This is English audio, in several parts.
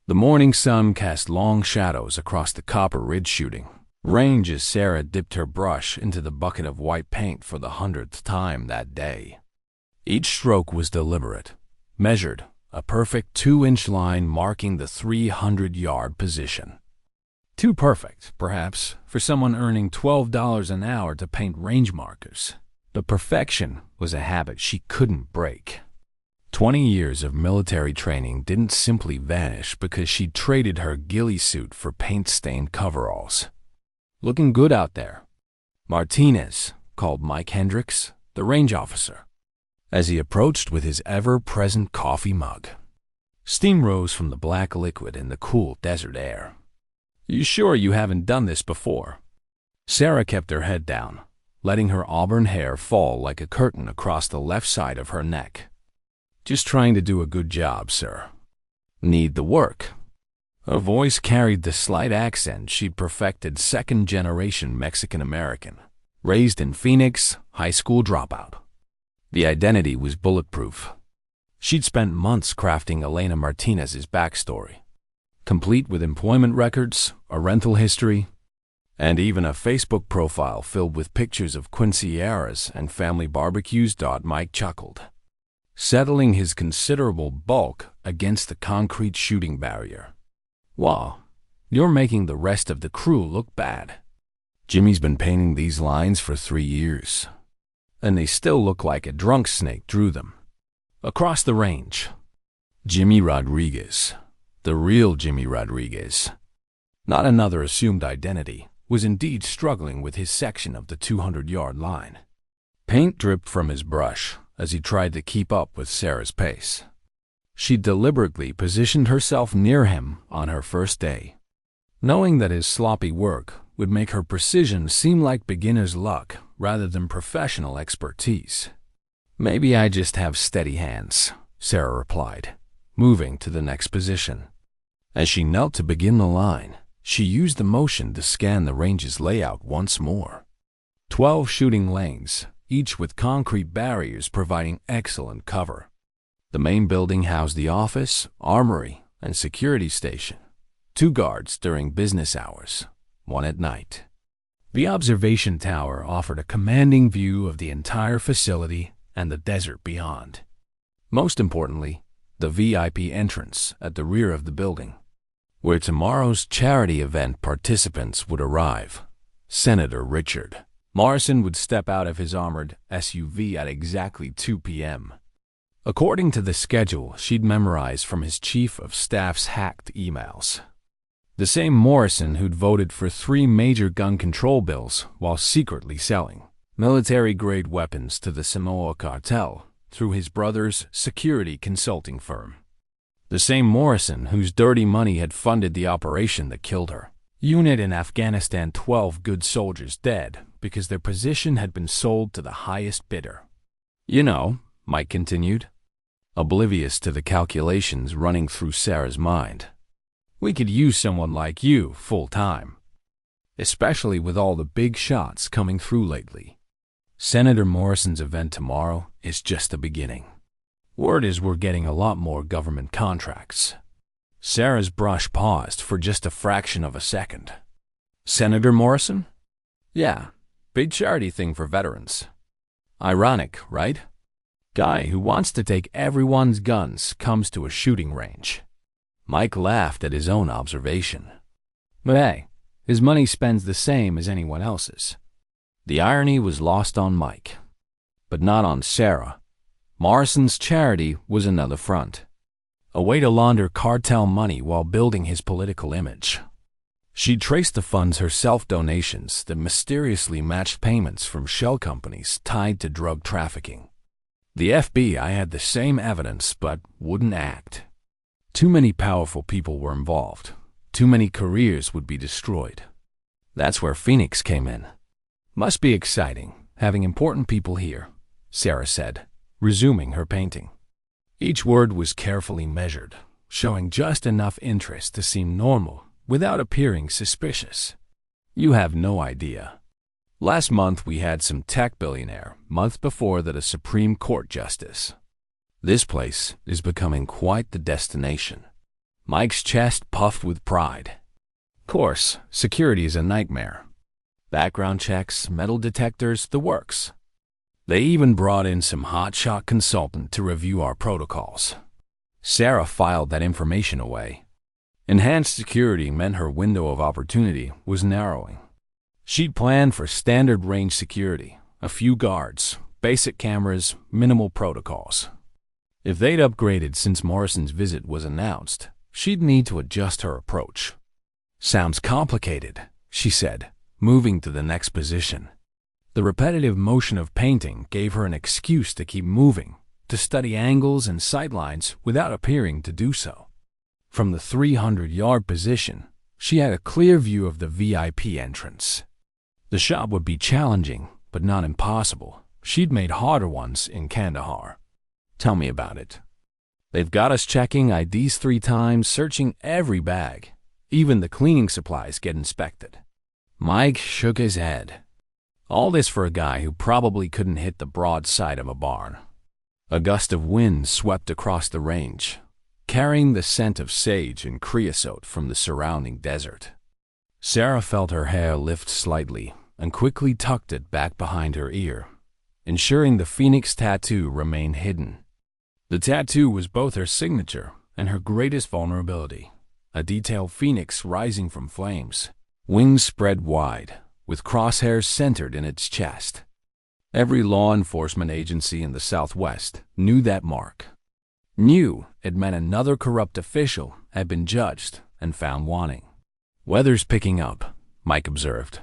The morning sun cast long shadows across the copper ridge shooting range as Sarah dipped her brush into the bucket of white paint for the 100th time that day. Each stroke was deliberate, measured, a perfect 2-inch line marking the 300-yard position. Too perfect, perhaps, for someone earning $12 an hour to paint range markers. But perfection was a habit she couldn't break. 20 years of military training didn't simply vanish because she traded her ghillie suit for paint-stained coveralls. Looking good out there, Martinez called Mike Hendricks, the range officer, as he approached with his ever-present coffee mug. Steam rose from the black liquid in the cool desert air. "You sure you haven't done this before?" Sarah kept her head down, letting her auburn hair fall like a curtain across the left side of her neck. "Just trying to do a good job, sir." "Need the work." Her voice carried the slight accent she'd perfected, second-generation Mexican-American, raised in Phoenix, high school dropout. The identity was bulletproof. She'd spent months crafting Elena Martinez's backstory, complete with employment records, a rental history, and even a Facebook profile filled with pictures of quinceañeras and family barbecues. Mike chuckled, settling his considerable bulk against the concrete shooting barrier. "Wow, you're making the rest of the crew look bad. Jimmy's been painting these lines for 3 years, and they still look like a drunk snake drew them." Across the range, Jimmy Rodriguez, the real Jimmy Rodriguez, not another assumed identity, was indeed struggling with his section of the 200-yard line. Paint dripped from his brush as he tried to keep up with Sarah's pace. She deliberately positioned herself near him on her first day, knowing that his sloppy work would make her precision seem like beginner's luck rather than professional expertise. "Maybe I just have steady hands," Sarah replied, moving to the next position. As she knelt to begin the line, she used the motion to scan the range's layout once more. 12 shooting lanes, each with concrete barriers providing excellent cover. The main building housed the office, armory, and security station. 2 guards during business hours, 1 at night. The observation tower offered a commanding view of the entire facility and the desert beyond. Most importantly, the VIP entrance at the rear of the building, where tomorrow's charity event participants would arrive. Senator Richard Morrison would step out of his armored SUV at exactly 2 p.m. According to the schedule she'd memorized from his chief of staff's hacked emails. The same Morrison who'd voted for 3 major gun control bills while secretly selling military-grade weapons to the Sinaloa cartel through his brother's security consulting firm. The same Morrison whose dirty money had funded the operation that killed her unit in Afghanistan, 12 good soldiers dead because their position had been sold to the highest bidder. "You know," Mike continued, oblivious to the calculations running through Sarah's mind, "we could use someone like you full-time, especially with all the big shots coming through lately. Senator Morrison's event tomorrow is just the beginning. Word is we're getting a lot more government contracts." Sarah's brush paused for just a fraction of a second. "Senator Morrison?" "Yeah, big charity thing for veterans. Ironic, right? Guy who wants to take everyone's guns comes to a shooting range." Mike laughed at his own observation. "But hey, his money spends the same as anyone else's." The irony was lost on Mike, but not on Sarah. Morrison's charity was another front, a way to launder cartel money while building his political image. She traced the funds her self-donations that mysteriously matched payments from shell companies tied to drug trafficking. The FBI had the same evidence but wouldn't act. Too many powerful people were involved. Too many careers would be destroyed. That's where Phoenix came in. "Must be exciting, having important people here," Sarah said, resuming her painting. Each word was carefully measured, showing just enough interest to seem normal without appearing suspicious. "You have no idea. Last month we had some tech billionaire, month before that a Supreme Court justice. This place is becoming quite the destination." Mike's chest puffed with pride. Of course, security is a nightmare. Background checks, metal detectors, the works. They even brought in some hotshot consultant to review our protocols. Sarah filed that information away. Enhanced security meant her window of opportunity was narrowing. She'd planned for standard range security, a few guards, basic cameras, minimal protocols. If they'd upgraded since Morrison's visit was announced, she'd need to adjust her approach. Sounds complicated, she said, moving to the next position. The repetitive motion of painting gave her an excuse to keep moving, to study angles and sightlines without appearing to do so. From the 300-yard position, she had a clear view of the VIP entrance. The shop would be challenging, but not impossible. She'd made harder ones in Kandahar. Tell me about it. They've got us checking IDs 3 times, searching every bag. Even the cleaning supplies get inspected. Mike shook his head. All this for a guy who probably couldn't hit the broad side of a barn. A gust of wind swept across the range, carrying the scent of sage and creosote from the surrounding desert. Sarah felt her hair lift slightly and quickly tucked it back behind her ear, ensuring the phoenix tattoo remained hidden. The tattoo was both her signature and her greatest vulnerability, a detailed phoenix rising from flames, wings spread wide, with crosshairs centered in its chest. Every law enforcement agency in the Southwest knew that mark. Knew it meant another corrupt official had been judged and found wanting. Weather's picking up, Mike observed,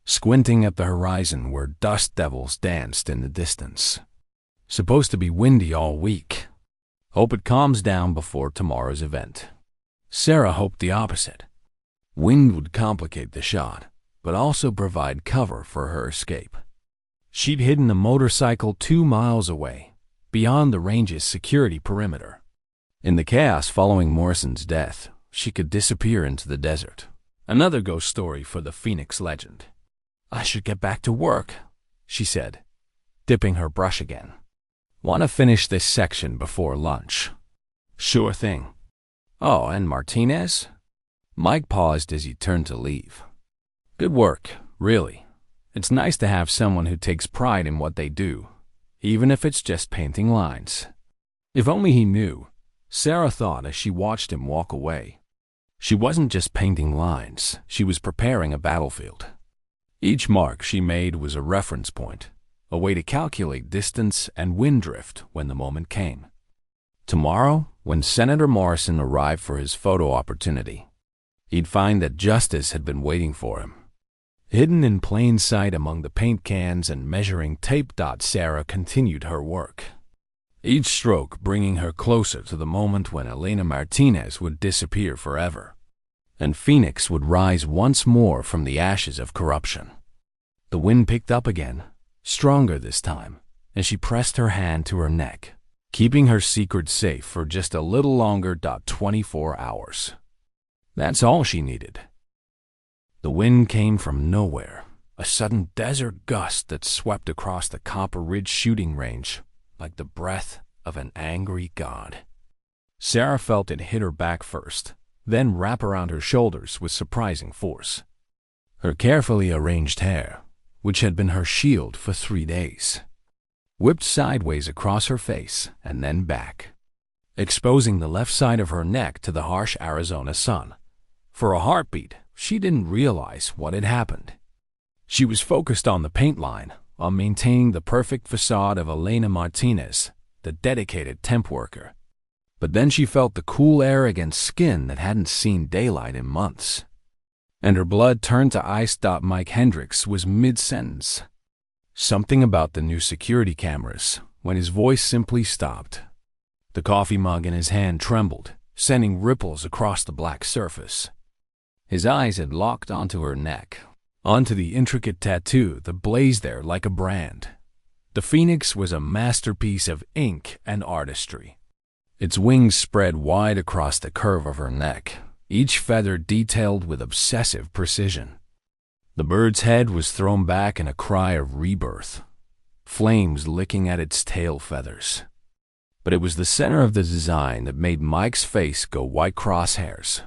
squinting at the horizon where dust devils danced in the distance. Supposed to be windy all week. Hope it calms down before tomorrow's event. Sarah hoped the opposite. Wind would complicate the shot, but also provide cover for her escape. She'd hidden a motorcycle 2 miles away, beyond the range's security perimeter. In the chaos following Morrison's death, she could disappear into the desert. Another ghost story for the Phoenix legend. I should get back to work, she said, dipping her brush again. Want to finish this section before lunch? Sure thing. Oh, and Martinez? Mike paused as he turned to leave. Good work, really. It's nice to have someone who takes pride in what they do, even if it's just painting lines. If only he knew, Sarah thought as she watched him walk away. She wasn't just painting lines, she was preparing a battlefield. Each mark she made was a reference point, a way to calculate distance and wind drift when the moment came. Tomorrow, when Senator Morrison arrived for his photo opportunity, he'd find that justice had been waiting for him. Hidden in plain sight among the paint cans and measuring tape, Sarah continued her work, each stroke bringing her closer to the moment when Elena Martinez would disappear forever, and Phoenix would rise once more from the ashes of corruption. The wind picked up again, stronger this time, as she pressed her hand to her neck, keeping her secret safe for just a little longer. 24 hours. That's all she needed. The wind came from nowhere, a sudden desert gust that swept across the Copper Ridge shooting range like the breath of an angry god. Sarah felt it hit her back first, then wrap around her shoulders with surprising force. Her carefully arranged hair, which had been her shield for 3 days, whipped sideways across her face and then back, exposing the left side of her neck to the harsh Arizona sun. For a heartbeat, she didn't realize what had happened. She was focused on the paint line, on maintaining the perfect facade of Elena Martinez, the dedicated temp worker. But then she felt the cool air against skin that hadn't seen daylight in months. And her blood turned to ice. Mike Hendricks was mid-sentence. Something about the new security cameras, when his voice simply stopped. The coffee mug in his hand trembled, sending ripples across the black surface. His eyes had locked onto her neck, onto the intricate tattoo that blazed there like a brand. The phoenix was a masterpiece of ink and artistry. Its wings spread wide across the curve of her neck, each feather detailed with obsessive precision. The bird's head was thrown back in a cry of rebirth, flames licking at its tail feathers. But it was the center of the design that made Mike's face go white crosshairs,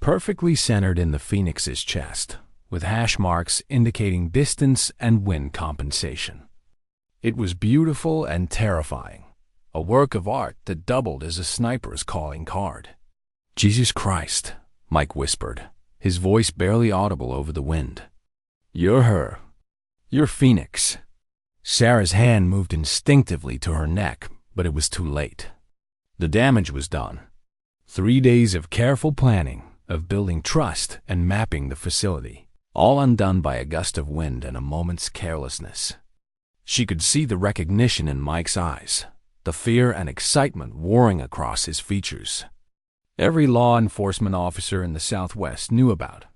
perfectly centered in the Phoenix's chest, with hash marks indicating distance and wind compensation. It was beautiful and terrifying, a work of art that doubled as a sniper's calling card. "Jesus Christ," Mike whispered, his voice barely audible over the wind. "You're her. You're Phoenix." Sarah's hand moved instinctively to her neck, but it was too late. The damage was done. 3 days of careful planning, of building trust and mapping the facility, all undone by a gust of wind and a moment's carelessness. She could see the recognition in Mike's eyes, the fear and excitement warring across his features. Every law enforcement officer in the Southwest knew about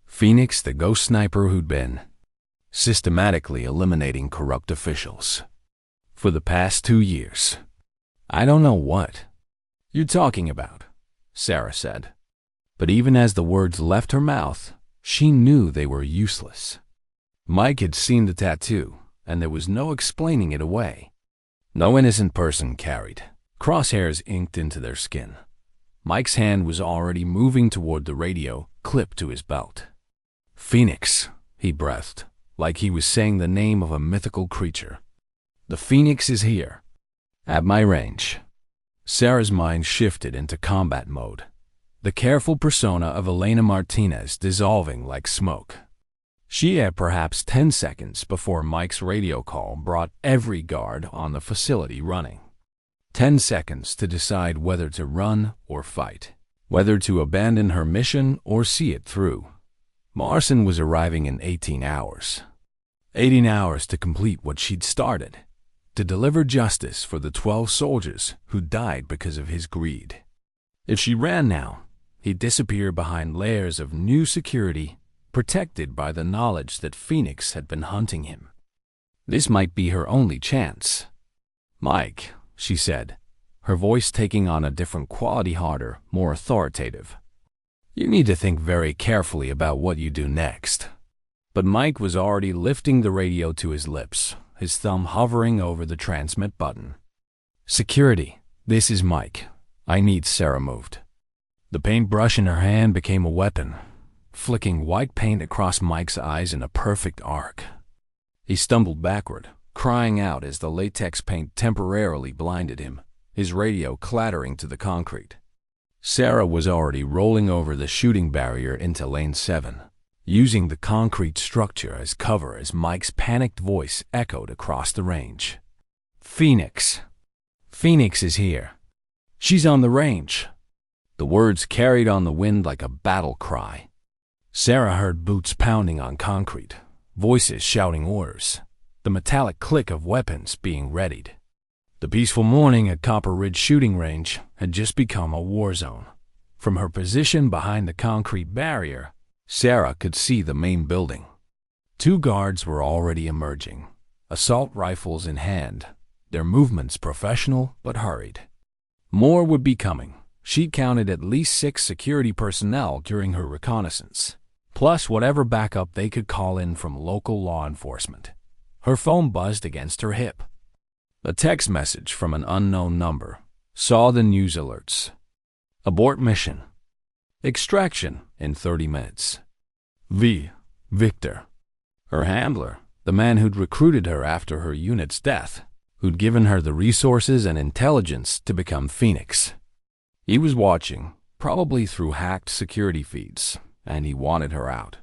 Phoenix, the ghost sniper who'd been systematically eliminating corrupt officials for the past 2 years. "I don't know what you're talking about," Sarah said. But even as the words left her mouth, she knew they were useless. Mike had seen the tattoo, and there was no explaining it away. No innocent person carried crosshairs inked into their skin. Mike's hand was already moving toward the radio clipped to his belt. "Phoenix," he breathed, like he was saying the name of a mythical creature. "The Phoenix is here, at my range." Sarah's mind shifted into combat mode, the careful persona of Elena Martinez dissolving like smoke. She had perhaps 10 seconds before Mike's radio call brought every guard on the facility running. 10 seconds to decide whether to run or fight, whether to abandon her mission or see it through. Marson was arriving in 18 hours. 18 hours to complete what she'd started, to deliver justice for the 12 soldiers who died because of his greed. If she ran now, he'd disappear behind layers of new security, protected by the knowledge that Phoenix had been hunting him. This might be her only chance. "Mike," she said, her voice taking on a different quality, harder, more authoritative. "You need to think very carefully about what you do next." But Mike was already lifting the radio to his lips, his thumb hovering over the transmit button. "Security, this is Mike. I need Sarah moved." The paintbrush in her hand became a weapon, flicking white paint across Mike's eyes in a perfect arc. He stumbled backward, crying out as the latex paint temporarily blinded him, his radio clattering to the concrete. Sarah was already rolling over the shooting barrier into Lane 7, using the concrete structure as cover as Mike's panicked voice echoed across the range. "Phoenix. Phoenix is here. She's on the range." The words carried on the wind like a battle cry. Sarah heard boots pounding on concrete, voices shouting orders, the metallic click of weapons being readied. The peaceful morning at Copper Ridge shooting range had just become a war zone. From her position behind the concrete barrier, Sarah could see the main building. 2 guards were already emerging, assault rifles in hand, their movements professional but hurried. More would be coming. She counted at least 6 security personnel during her reconnaissance, plus whatever backup they could call in from local law enforcement. Her phone buzzed against her hip. A text message from an unknown number. Saw the news alerts. Abort mission. Extraction in 30 minutes. Victor. Her handler, the man who'd recruited her after her unit's death, who'd given her the resources and intelligence to become Phoenix. He was watching, probably through hacked security feeds, and he wanted her out.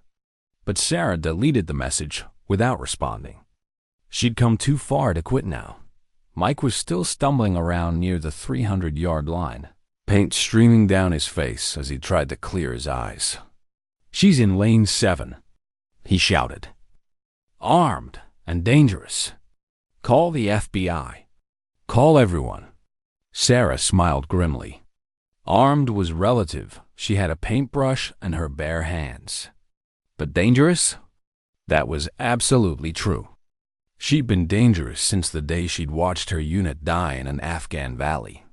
But Sarah deleted the message without responding. She'd come too far to quit now. Mike was still stumbling around near the 300-yard line, paint streaming down his face as he tried to clear his eyes. "She's in Lane 7, he shouted. "Armed and dangerous. Call the FBI. Call everyone." Sarah smiled grimly. Armed was relative. She had a paintbrush and her bare hands. But dangerous? That was absolutely true. She'd been dangerous since the day she'd watched her unit die in an Afghan valley,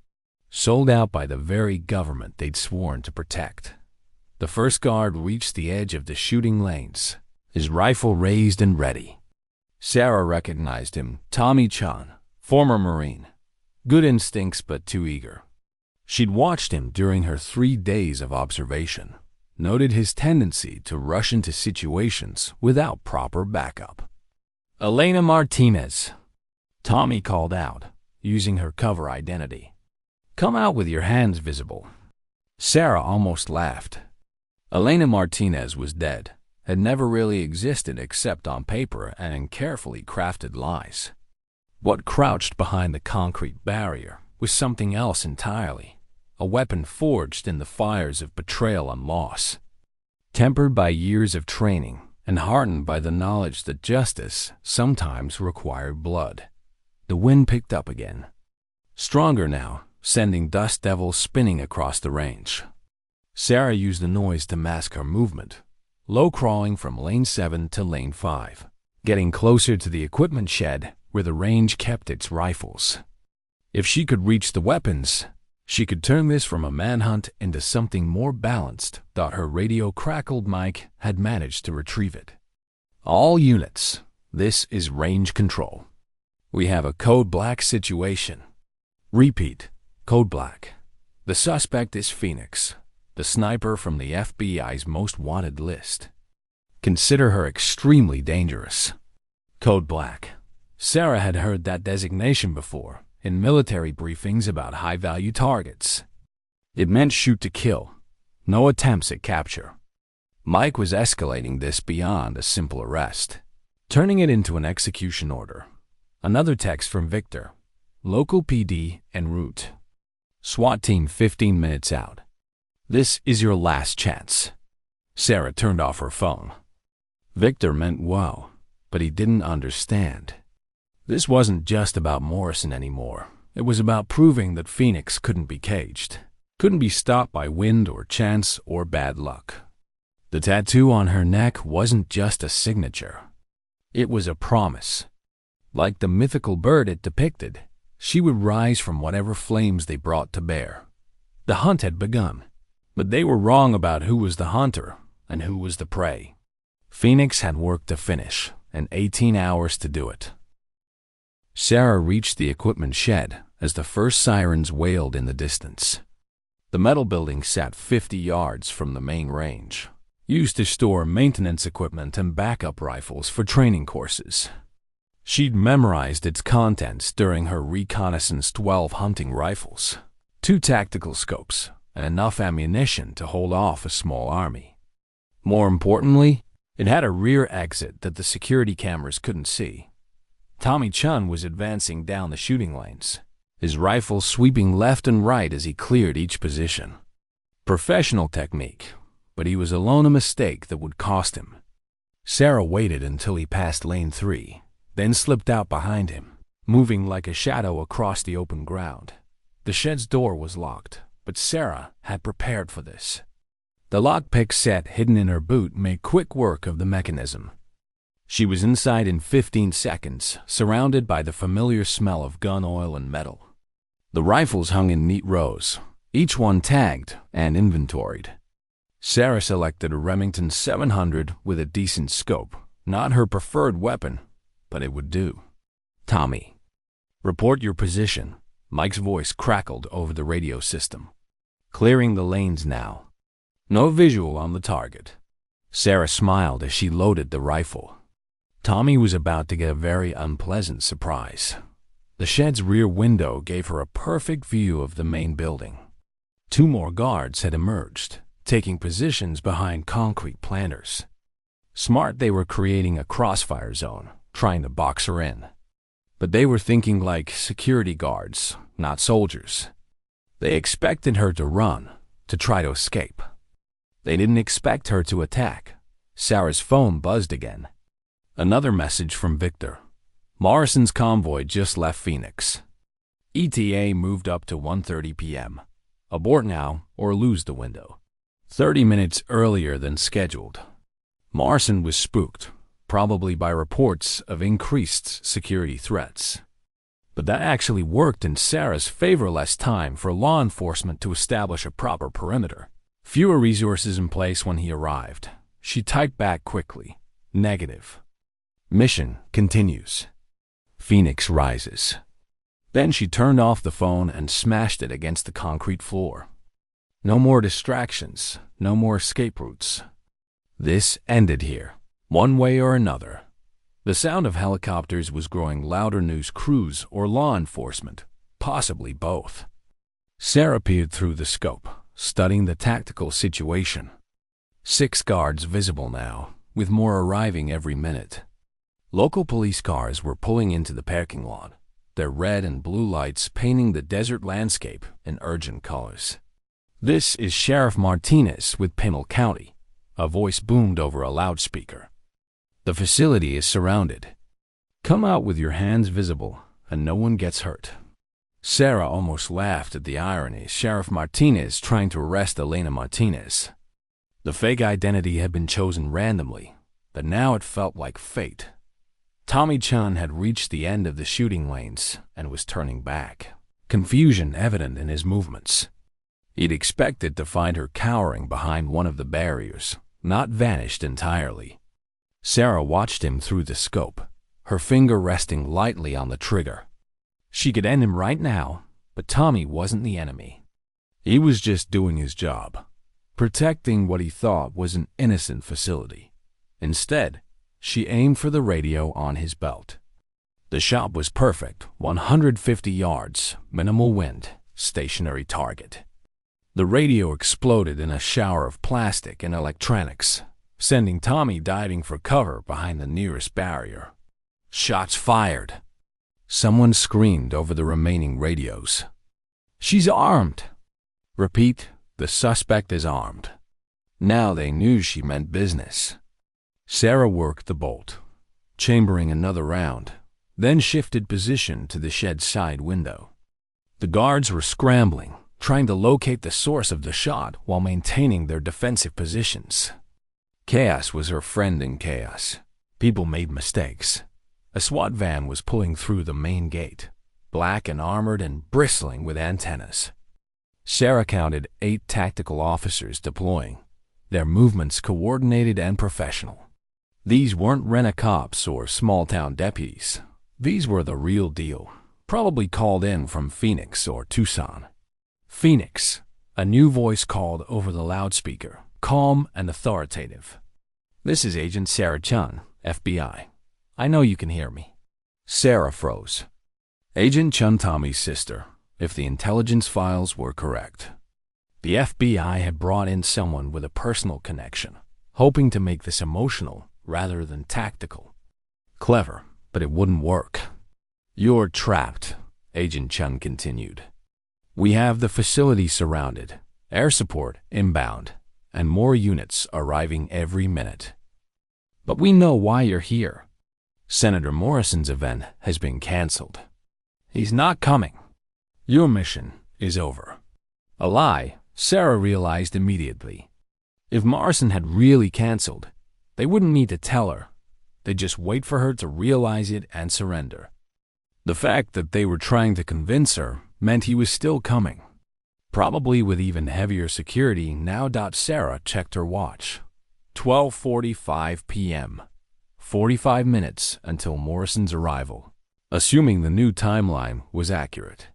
sold out by the very government they'd sworn to protect. The first guard reached the edge of the shooting lanes, his rifle raised and ready. Sarah recognized him, Tommy Chan, former Marine. Good instincts, but too eager. She'd watched him during her 3 days of observation, noted his tendency to rush into situations without proper backup. "Elena Martinez," Tommy called out, using her cover identity. "Come out with your hands visible." Sarah almost laughed. Elena Martinez was dead, had never really existed except on paper and in carefully crafted lies. What crouched behind the concrete barrier was something else entirely, a weapon forged in the fires of betrayal and loss. Tempered by years of training and hardened by the knowledge that justice sometimes required blood, the wind picked up again. Stronger now, sending dust devils spinning across the range. Sarah used the noise to mask her movement, low crawling from lane 7 to lane 5, getting closer to the equipment shed where the range kept its rifles. If she could reach the weapons, she could turn this from a manhunt into something more balanced. Her radio crackled mic had managed to retrieve it. "All units, this is range control. We have a code black situation. Repeat, code black. The suspect is Phoenix, the sniper from the FBI's most wanted list. Consider her extremely dangerous." Code black. Sarah had heard that designation before in military briefings about high-value targets. It meant shoot to kill, no attempts at capture. Mike was escalating this beyond a simple arrest, turning it into an execution order. Another text from Victor. "Local PD en route. SWAT team 15 minutes out. This is your last chance." Sarah turned off her phone. Victor meant well, but he didn't understand. This wasn't just about Morrison anymore. It was about proving that Phoenix couldn't be caged, couldn't be stopped by wind or chance or bad luck. The tattoo on her neck wasn't just a signature. It was a promise. Like the mythical bird it depicted, she would rise from whatever flames they brought to bear. The hunt had begun, but they were wrong about who was the hunter and who was the prey. Phoenix had work to finish, and 18 hours to do it. Sarah reached the equipment shed as the first sirens wailed in the distance. The metal building sat 50 yards from the main range, used to store maintenance equipment and backup rifles for training courses. She'd memorized its contents during her reconnaissance 12 hunting rifles, 2 tactical scopes, and enough ammunition to hold off a small army. More importantly, it had a rear exit that the security cameras couldn't see. Tommy Chun was advancing down the shooting lanes, his rifle sweeping left and right as he cleared each position. Professional technique, but he was alone a mistake that would cost him. Sarah waited until he passed lane 3, then slipped out behind him, moving like a shadow across the open ground. The shed's door was locked, but Sarah had prepared for this. The lockpick set hidden in her boot made quick work of the mechanism. She was inside in 15 seconds, surrounded by the familiar smell of gun oil and metal. The rifles hung in neat rows, each one tagged and inventoried. Sarah selected a Remington 700 with a decent scope, not her preferred weapon, but it would do. "Tommy, report your position." Mike's voice crackled over the radio system. "Clearing the lanes now. No visual on the target." Sarah smiled as she loaded the rifle. Tommy was about to get a very unpleasant surprise. The shed's rear window gave her a perfect view of the main building. 2 more guards had emerged, taking positions behind concrete planters. Smart, they were creating a crossfire zone, trying to box her in. But they were thinking like security guards, not soldiers. They expected her to run, to try to escape. They didn't expect her to attack. Sarah's phone buzzed again. Another message from Victor. Morrison's convoy just left Phoenix. ETA moved up to 1:30 p.m. Abort now or lose the window. 30 minutes earlier than scheduled. Morrison was spooked, probably by reports of increased security threats. But that actually worked in Sarah's favor. Less time for law enforcement to establish a proper perimeter. Fewer resources in place when he arrived. She typed back quickly. Negative. Mission continues. Phoenix rises. Then she turned off the phone and smashed it against the concrete floor. No more distractions, no more escape routes. This ended here, one way or another. The sound of helicopters was growing louder. News crews or law enforcement, possibly both. Sarah peered through the scope, studying the tactical situation. 6 guards visible now, with more arriving every minute. Local police cars were pulling into the parking lot, their red and blue lights painting the desert landscape in urgent colors. "This is Sheriff Martinez with Pinal County," a voice boomed over a loudspeaker. "The facility is surrounded. Come out with your hands visible, and no one gets hurt." Sarah almost laughed at the irony. Sheriff Martinez trying to arrest Elena Martinez. The fake identity had been chosen randomly, but now it felt like fate. Tommy Chun had reached the end of the shooting lanes and was turning back, confusion evident in his movements. He'd expected to find her cowering behind one of the barriers, not vanished entirely. Sarah watched him through the scope, her finger resting lightly on the trigger. She could end him right now, but Tommy wasn't the enemy. He was just doing his job, protecting what he thought was an innocent facility. Instead, she aimed for the radio on his belt. The shot was perfect, 150 yards, minimal wind, stationary target. The radio exploded in a shower of plastic and electronics, sending Tommy diving for cover behind the nearest barrier. Shots fired. Someone screamed over the remaining radios. "She's armed!" Repeat, "The suspect is armed." Now they knew she meant business. Sarah worked the bolt, chambering another round, then shifted position to the shed side window. The guards were scrambling, trying to locate the source of the shot while maintaining their defensive positions. Chaos was her friend in chaos. People made mistakes. A SWAT van was pulling through the main gate, black and armored and bristling with antennas. Sarah counted 8 tactical officers deploying, their movements coordinated and professional. These weren't rent-a-cops or small-town deputies. These were the real deal, probably called in from Phoenix or Tucson. "Phoenix," a new voice called over the loudspeaker, calm and authoritative. "This is Agent Sarah Chun, FBI. I know you can hear me." Sarah froze. Agent Chun, Tommy's sister, if the intelligence files were correct. The FBI had brought in someone with a personal connection, hoping to make this emotional rather than tactical. Clever, but it wouldn't work. "You're trapped," Agent Chun continued. "We have the facility surrounded, air support inbound, and more units arriving every minute. But we know why you're here. Senator Morrison's event has been canceled. He's not coming. Your mission is over." A lie, Sarah realized immediately. If Morrison had really canceled, they wouldn't need to tell her. They'd just wait for her to realize it and surrender. The fact that they were trying to convince her meant he was still coming, probably with even heavier security now. Sarah checked her watch. 12:45 p.m. 45 minutes until Morrison's arrival, assuming the new timeline was accurate.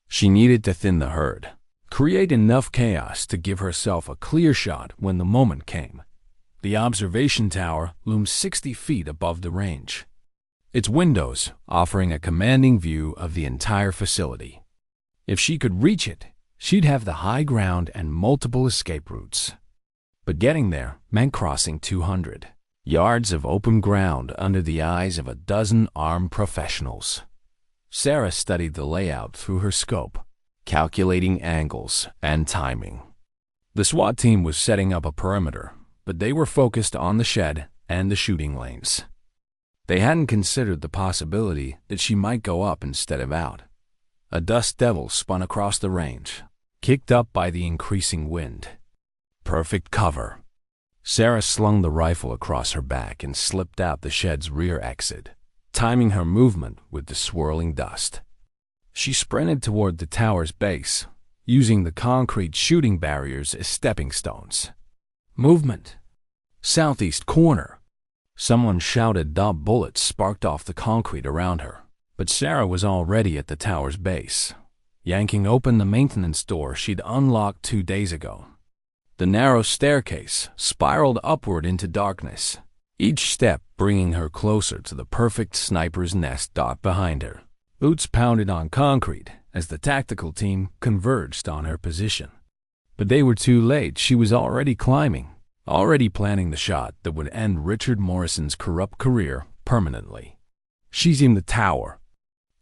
She needed to thin the herd, create enough chaos to give herself a clear shot when the moment came. The observation tower loomed 60 feet above the range, its windows offering a commanding view of the entire facility. If she could reach it, she'd have the high ground and multiple escape routes. But getting there meant crossing 200 yards of open ground under the eyes of a dozen armed professionals. Sarah studied the layout through her scope, calculating angles and timing. The SWAT team was setting up a perimeter, but they were focused on the shed and the shooting lanes. They hadn't considered the possibility that she might go up instead of out. A dust devil spun across the range, kicked up by the increasing wind. Perfect cover. Sarah slung the rifle across her back and slipped out the shed's rear exit, timing her movement with the swirling dust. She sprinted toward the tower's base, using the concrete shooting barriers as stepping stones. Movement. Southeast corner. Someone shouted. Bullets sparked off the concrete around her, But Sarah was already at the tower's base, yanking open the maintenance door she'd unlocked 2 days ago. The narrow staircase spiraled upward into darkness, each step bringing her closer to the perfect sniper's nest behind her. Boots pounded on concrete as the tactical team converged on her position. But they were too late. She was already climbing, already planning the shot that would end Richard Morrison's corrupt career permanently. "She's in the tower."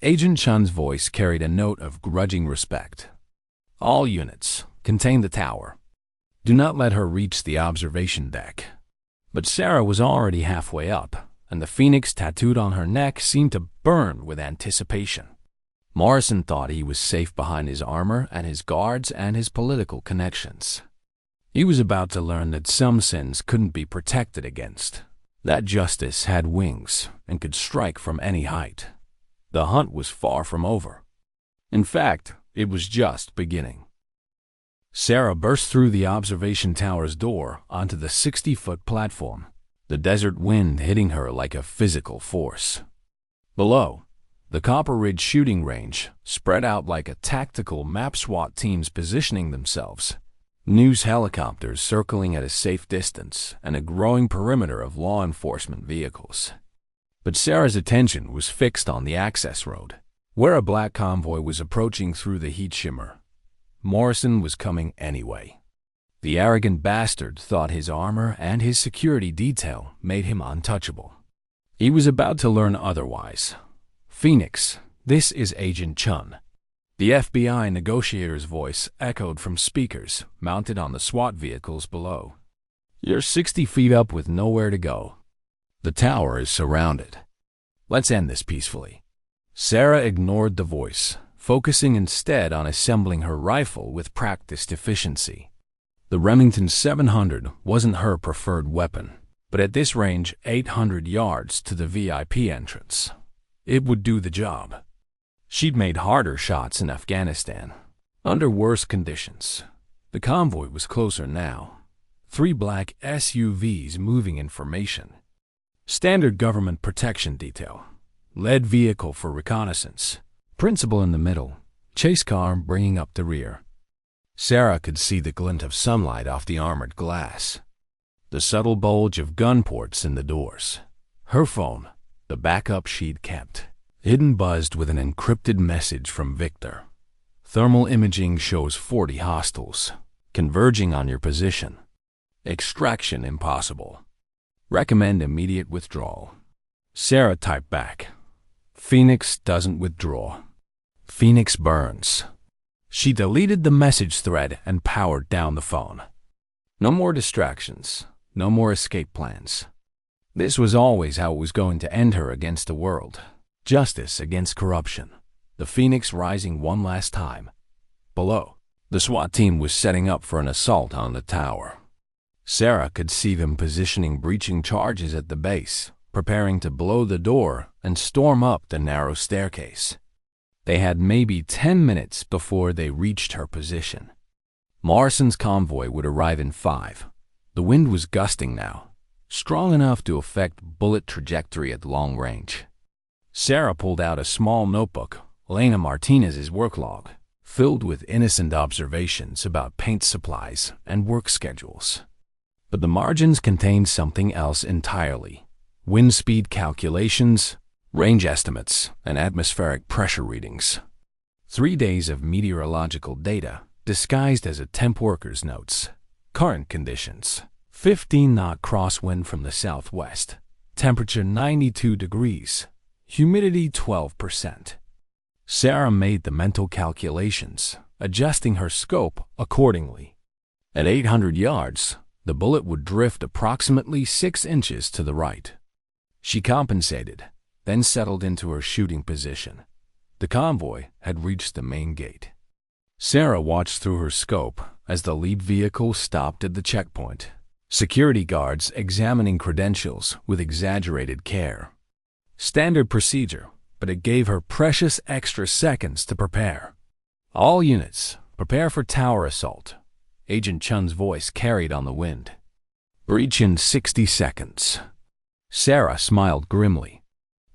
Agent Chun's voice carried a note of grudging respect. "All units, contain the tower. Do not let her reach the observation deck." But Sarah was already halfway up, and the phoenix tattooed on her neck seemed to burn with anticipation. Morrison thought he was safe behind his armor and his guards and his political connections. He was about to learn that some sins couldn't be protected against, that justice had wings and could strike from any height. The hunt was far from over. In fact, it was just beginning. Sarah burst through the observation tower's door onto the 60-foot platform, the desert wind hitting her like a physical force. Below, the Copper Ridge shooting range spread out like a tactical map. SWAT teams positioning themselves, news helicopters circling at a safe distance, and a growing perimeter of law enforcement vehicles. But Sarah's attention was fixed on the access road, where a black convoy was approaching through the heat shimmer. Morrison was coming anyway. The arrogant bastard thought his armor and his security detail made him untouchable. He was about to learn otherwise. "Phoenix, this is Agent Chun." The FBI negotiator's voice echoed from speakers mounted on the SWAT vehicles below. "You're 60 feet up with nowhere to go. The tower is surrounded. Let's end this peacefully." Sarah ignored the voice, focusing instead on assembling her rifle with practiced efficiency. The Remington 700 wasn't her preferred weapon, but at this range, 800 yards to the VIP entrance, it would do the job. She'd made harder shots in Afghanistan, under worse conditions. The convoy was closer now. 3 black SUVs moving in formation. Standard government protection detail. Lead vehicle for reconnaissance. Principal in the middle. Chase car bringing up the rear. Sarah could see the glint of sunlight off the armored glass. The subtle bulge of gun ports in the doors. Her phone, the backup she'd kept, hidden, buzzed with an encrypted message from Victor. "Thermal imaging shows 40 hostiles, converging on your position. Extraction impossible. Recommend immediate withdrawal." Sarah typed back, "Phoenix doesn't withdraw. Phoenix burns." She deleted the message thread and powered down the phone. No more distractions, no more escape plans. This was always how it was going to end her against the world. Justice against corruption. The Phoenix rising one last time. Below, the SWAT team was setting up for an assault on the tower. Sarah could see them positioning breaching charges at the base, preparing to blow the door and storm up the narrow staircase. They had maybe 10 minutes before they reached her position. Morrison's convoy would arrive in 5. The wind was gusting now, strong enough to affect bullet trajectory at long range. Sarah pulled out a small notebook, Elena Martinez's work log, filled with innocent observations about paint supplies and work schedules. But the margins contained something else entirely. Wind speed calculations, range estimates, and atmospheric pressure readings. 3 days of meteorological data disguised as a temp worker's notes. Current conditions: 15-knot crosswind from the southwest. Temperature 92 degrees. Humidity 12%. Sarah made the mental calculations, adjusting her scope accordingly. At 800 yards, the bullet would drift approximately 6 inches to the right. She compensated, then settled into her shooting position. The convoy had reached the main gate. Sarah watched through her scope as the lead vehicle stopped at the checkpoint. Security guards examining credentials with exaggerated care. Standard procedure, but it gave her precious extra seconds to prepare. "All units, prepare for tower assault." Agent Chun's voice carried on the wind. "Breach in 60 seconds. Sarah smiled grimly.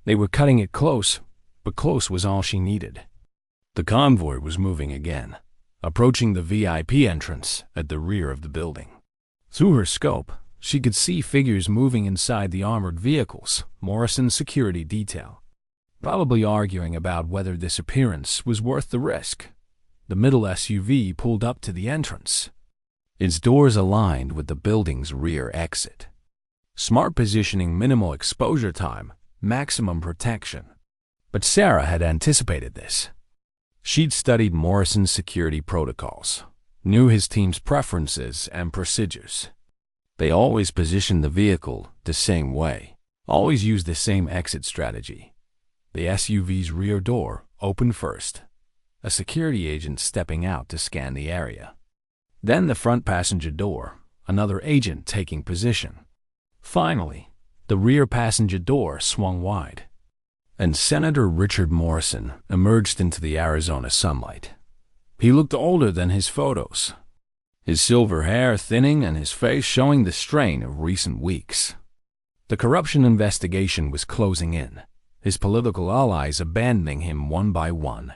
They were cutting it close, but close was all she needed. The convoy was moving again, approaching the VIP entrance at the rear of the building. Through her scope, she could see figures moving inside the armored vehicles, Morrison's security detail, probably arguing about whether this appearance was worth the risk. The middle SUV pulled up to the entrance, its doors aligned with the building's rear exit. Smart positioning, minimal exposure time, maximum protection. But Sarah had anticipated this. She'd studied Morrison's security protocols, knew his team's preferences and procedures. They always positioned the vehicle the same way, always used the same exit strategy. The SUV's rear door opened first, a security agent stepping out to scan the area. Then the front passenger door, another agent taking position. Finally, the rear passenger door swung wide, and Senator Richard Morrison emerged into the Arizona sunlight. He looked older than his photos, his silver hair thinning and his face showing the strain of recent weeks. The corruption investigation was closing in, his political allies abandoning him one by one.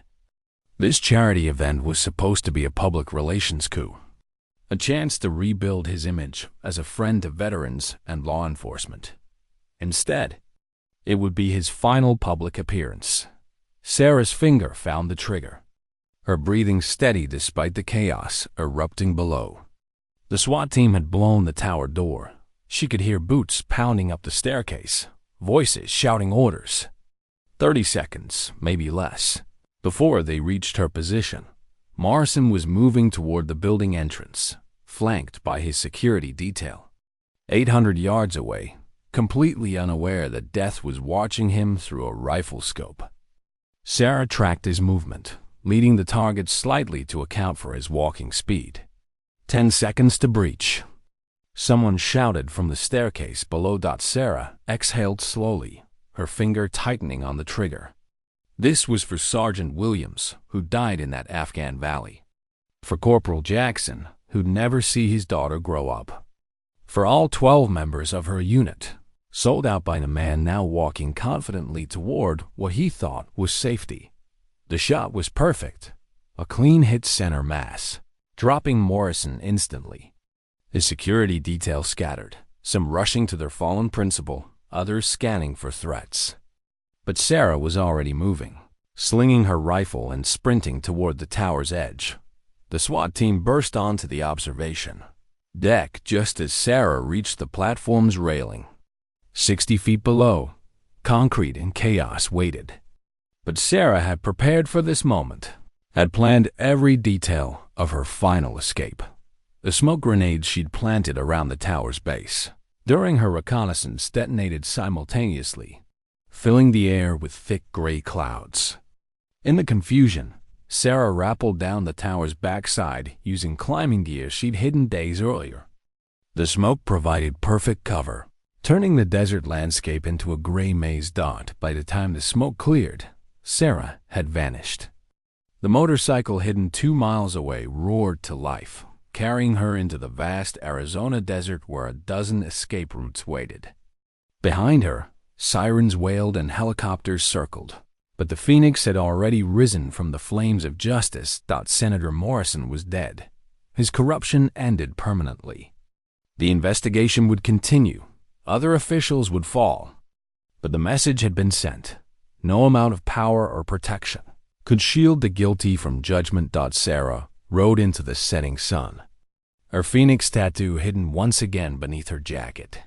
This charity event was supposed to be a public relations coup, a chance to rebuild his image as a friend to veterans and law enforcement. Instead, it would be his final public appearance. Sarah's finger found the trigger, her breathing steady despite the chaos erupting below. The SWAT team had blown the tower door. She could hear boots pounding up the staircase, voices shouting orders. 30 seconds, maybe less, before they reached her position. Morrison was moving toward the building entrance, flanked by his security detail. 800 yards away, completely unaware that death was watching him through a rifle scope. Sarah tracked his movement, leading the target slightly to account for his walking speed. 10 seconds to breach. Someone shouted from the staircase below. Sarah exhaled slowly, her finger tightening on the trigger. This was for Sergeant Williams, who died in that Afghan valley. For Corporal Jackson, who'd never see his daughter grow up. For all 12 members of her unit, sold out by the man now walking confidently toward what he thought was safety. The shot was perfect, a clean hit center mass, dropping Morrison instantly. His security detail scattered, some rushing to their fallen principal, others scanning for threats. But Sarah was already moving, slinging her rifle and sprinting toward the tower's edge. The SWAT team burst onto the observation deck just as Sarah reached the platform's railing. 60 feet below, concrete and chaos waited. But Sarah had prepared for this moment, had planned every detail of her final escape. The smoke grenades she'd planted around the tower's base during her reconnaissance detonated simultaneously, filling the air with thick gray clouds. In the confusion, Sarah rappelled down the tower's backside using climbing gear she'd hidden days earlier. The smoke provided perfect cover, turning the desert landscape into a gray maze dot. By the time the smoke cleared, Sarah had vanished. The motorcycle hidden 2 miles away roared to life, carrying her into the vast Arizona desert where a dozen escape routes waited. Behind her, sirens wailed and helicopters circled, but the Phoenix had already risen from the flames of justice. Senator Morrison was dead. His corruption ended permanently. The investigation would continue. Other officials would fall. But the message had been sent. No amount of power or protection could shield the guilty from judgment. Sarah rode into the setting sun, her Phoenix tattoo hidden once again beneath her jacket.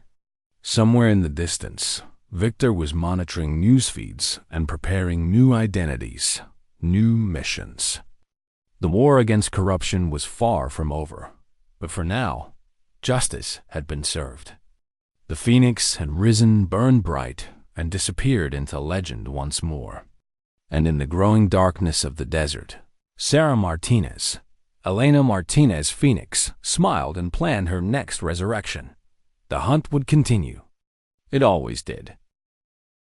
Somewhere in the distance, Victor was monitoring news feeds and preparing new identities, new missions. The war against corruption was far from over, but for now, justice had been served. The Phoenix had risen, burned bright, and disappeared into legend once more. And in the growing darkness of the desert, Elena Martinez Phoenix, smiled and planned her next resurrection. The hunt would continue. It always did.